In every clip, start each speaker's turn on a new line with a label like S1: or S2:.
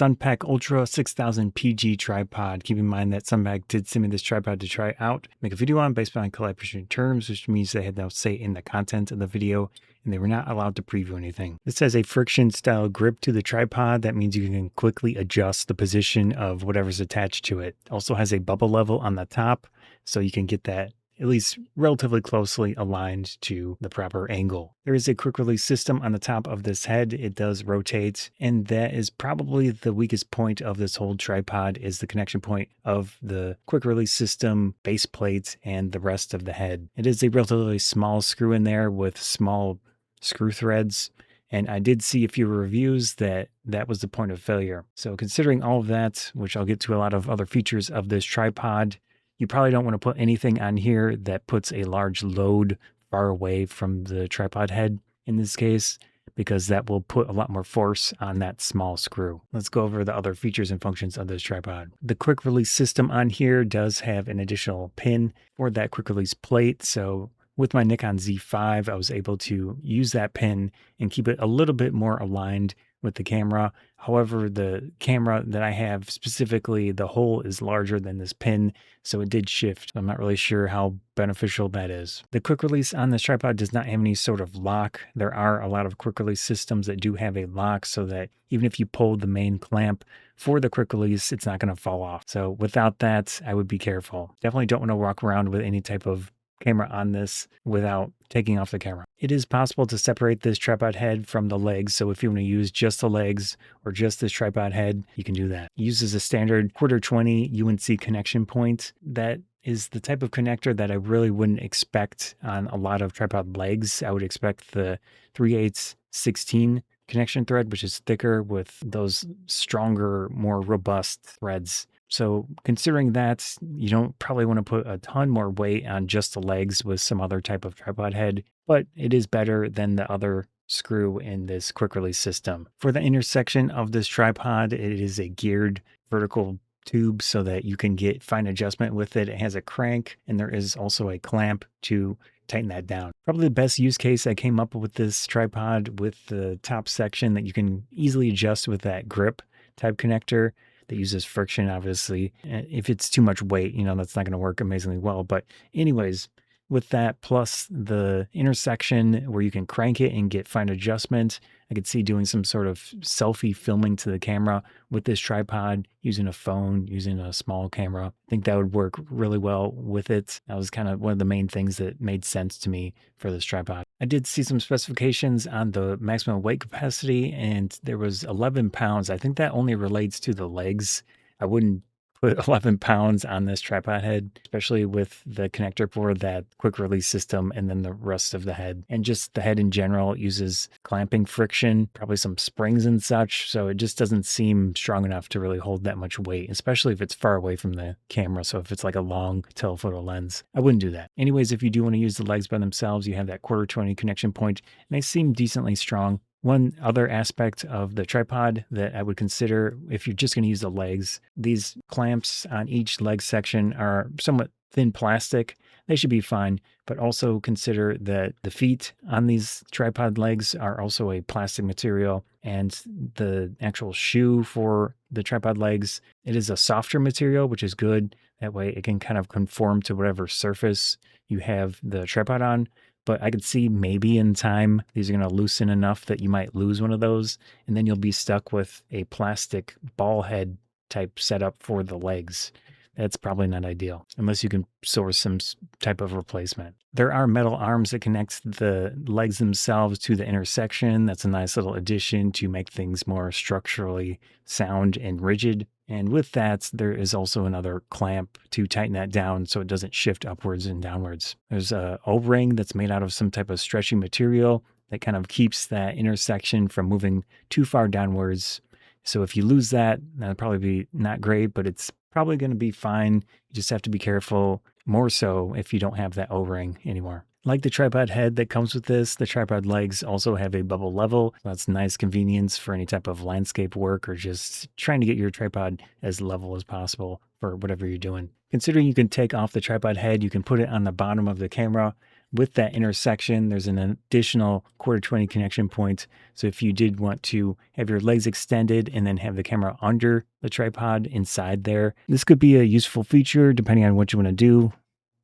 S1: Sunpak Ultra 6000 PG tripod. Keep in mind that Sunpak did send me this tripod to try out, make a video on based on collaboration terms, which means they had no say in the content of the video, and they were not allowed to preview anything. This has a friction style grip to the tripod. That means you can quickly adjust the position of whatever's attached to it. It also has a bubble level on the top, so you can get that at least relatively closely aligned to the proper angle. There is a quick release system on the top of this head. It does rotate, and that is probably the weakest point of this whole tripod, is the connection point of the quick release system, base plate, and the rest of the head. It is a relatively small screw in there with small screw threads, and I did see a few reviews that was the point of failure. So considering all of that, which I'll get to a lot of other features of this tripod, you probably don't want to put anything on here that puts a large load far away from the tripod head in this case, because that will put a lot more force on that small screw. Let's go over the other features and functions of this tripod. The quick release system on here does have an additional pin for that quick release plate. So with my Nikon Z5, I was able to use that pin and keep it a little bit more aligned with the camera. However, the camera that I have specifically, the hole is larger than this pin, so it did shift. I'm not really sure how beneficial that is. The quick release on this tripod does not have any sort of lock. There are a lot of quick release systems that do have a lock so that even if you pull the main clamp for the quick release, it's not going to fall off. So without that, I would be careful. Definitely don't want to walk around with any type of camera on this without taking off the camera. It is possible to separate this tripod head from the legs, so if you want to use just the legs or just this tripod head, you can do that. It uses a standard 1/4-20 UNC connection point. That is the type of connector that I really wouldn't expect on a lot of tripod legs. I would expect the 3/8 16 connection thread, which is thicker with those stronger, more robust threads. So considering that, you don't probably want to put a ton more weight on just the legs with some other type of tripod head, but it is better than the other screw in this quick release system. For the intersection of this tripod, it is a geared vertical tube so that you can get fine adjustment with it. It has a crank, and there is also a clamp to tighten that down. Probably the best use case I came up with this tripod, with the top section that you can easily adjust with that grip type connector that uses friction, obviously. If it's too much weight, that's not going to work amazingly well. But anyways, with that plus the intersection where you can crank it and get fine adjustment, I could see doing some sort of selfie filming to the camera with this tripod, using a phone, using a small camera. I think that would work really well with it. That was kind of one of the main things that made sense to me for this tripod. I did see some specifications on the maximum weight capacity, and there was 11 pounds. I think that only relates to the legs. I wouldn't put 11 pounds on this tripod head, especially with the connector for that quick release system and then the rest of the head. And just the head in general uses clamping friction, probably some springs and such. So it just doesn't seem strong enough to really hold that much weight, especially if it's far away from the camera. So if it's like a long telephoto lens, I wouldn't do that. Anyways, if you do want to use the legs by themselves, you have that 1/4-20 connection point, and they seem decently strong. One other aspect of the tripod that I would consider if you're just going to use the legs, these clamps on each leg section are somewhat thin plastic. They should be fine, but also consider that the feet on these tripod legs are also a plastic material, and the actual shoe for the tripod legs, it is a softer material, which is good. That way it can kind of conform to whatever surface you have the tripod on. But I could see maybe in time, these are going to loosen enough that you might lose one of those, and then you'll be stuck with a plastic ball head type setup for the legs. That's probably not ideal, unless you can source some type of replacement. There are metal arms that connect the legs themselves to the intersection. That's a nice little addition to make things more structurally sound and rigid. And with that, there is also another clamp to tighten that down so it doesn't shift upwards and downwards. There's a O-ring that's made out of some type of stretchy material that kind of keeps that intersection from moving too far downwards. So if you lose that, that'd probably be not great, but it's probably going to be fine. You just have to be careful, more so if you don't have that O-ring anymore. Like the tripod head that comes with this, the tripod legs also have a bubble level. That's nice convenience for any type of landscape work or just trying to get your tripod as level as possible for whatever you're doing. Considering you can take off the tripod head, you can put it on the bottom of the camera With that intersection, there's an additional 1/4-20 connection point. So if you did want to have your legs extended and then have the camera under the tripod inside there, this could be a useful feature depending on what you want to do.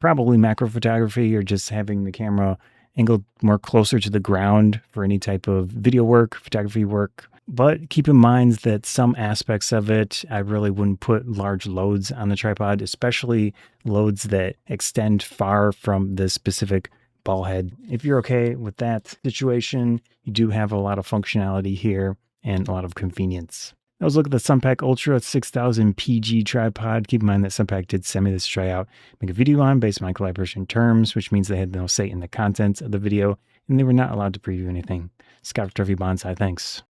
S1: Probably macro photography or just having the camera angled more closer to the ground for any type of video work, photography work. But keep in mind that some aspects of it, I really wouldn't put large loads on the tripod, especially loads that extend far from the specific ball head. If you're okay with that situation, you do have a lot of functionality here and a lot of convenience. Now let's look at the Sunpak Ultra 6000 PG tripod. Keep in mind that Sunpak did send me this to try out, make a video on based on my collaboration terms, which means they had no say in the content of the video, and they were not allowed to preview anything. Scott Photography Bonsai, thanks.